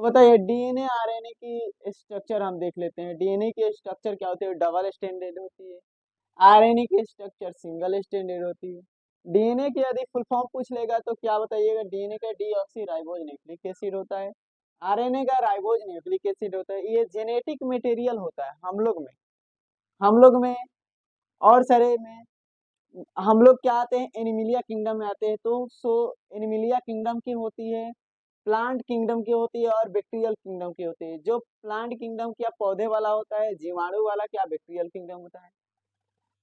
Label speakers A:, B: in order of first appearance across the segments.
A: तो बताइए DNA RNA की स्ट्रक्चर हम देख लेते हैं। डीएनए की स्ट्रक्चर क्या होती है? डबल स्टैंडर्ड होती है। आरएनए की स्ट्रक्चर सिंगल स्टैंडर्ड होती है। डीएनए की यदि फुल फॉर्म पूछ लेगा तो क्या बताइएगा? डीएनए का डीऑक्सी राइबोज न्यूक्लिक एसिड होता है। आरएनए का राइबोज न्यूक्लिक एसिड होता है। ये जेनेटिक मटेरियल होता है हम लोग में और सारे में। हम लोग क्या आते हैं? एनिमिलिया किंगडम में आते हैं। तो एनिमिलिया किंगडम की होती है, प्लांट किंगडम की होती है और बैक्टीरियल किंगडम की होती है। जो प्लांट किंगडम क्या पौधे वाला होता है, जीवाणु वाला क्या बैक्टीरियल किंगडम होता है।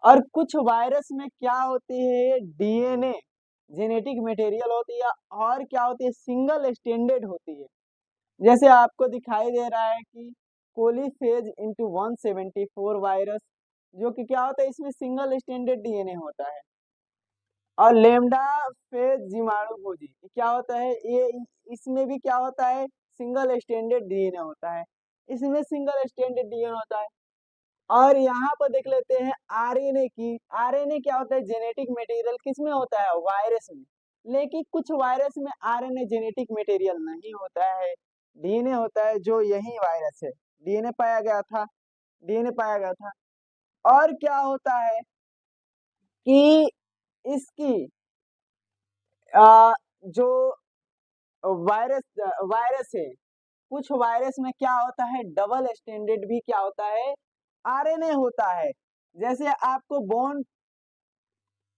A: और कुछ वायरस में क्या होती है? डीएनए जेनेटिक मटेरियल होती है और क्या होती है? सिंगल स्टैंडर्ड होती है। जैसे आपको दिखाई दे रहा है कि कोलीफेज इंटू 174 वायरस, जो कि क्या होता है? इसमें सिंगल स्टैंडर्ड डीएनए होता है। और लेमडा फेज जीवाणु भोजी क्या होता है? ये इसमें भी क्या होता है? सिंगल स्टैंडर्ड डीएनए होता है। इसमें सिंगल स्टैंडर्ड डीएनए होता है। और यहाँ पर देख लेते हैं आरएनए की। आरएनए क्या होता है? जेनेटिक मटेरियल किसमें होता है? वायरस में। लेकिन कुछ वायरस में आरएनए जेनेटिक मटेरियल नहीं होता है, डीएनए होता है। जो यही वायरस है, डीएनए पाया गया था। और क्या होता है कि इसकी जो वायरस वायरस है, कुछ वायरस में क्या होता है? डबल स्टैंडर्ड भी क्या होता है? आरएनए होता है। जैसे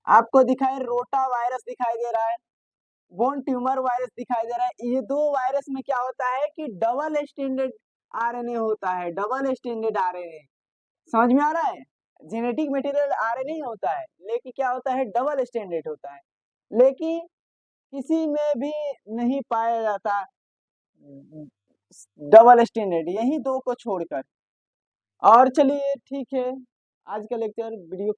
A: आपको दिखाई रोटा वायरस दिखाई दे रहा है, बोन ट्यूमर वायरस दिखाई दे रहा है। ये दो वायरस में क्या होता है कि डबल स्टैंडर्ड आरएनए होता है, डबल स्टैंडर्ड आरएनए। समझ में आ रहा है? जेनेटिक मटेरियल आरएनए ही होता है, लेकिन क्या होता है? डबल स्टैंडर्ड होता है। लेकिन किसी में भी नहीं पाया जाता डबल स्टैंडर्ड, यही दो को छोड़कर। और चलिए ठीक है, आज का लेक्चर वीडियो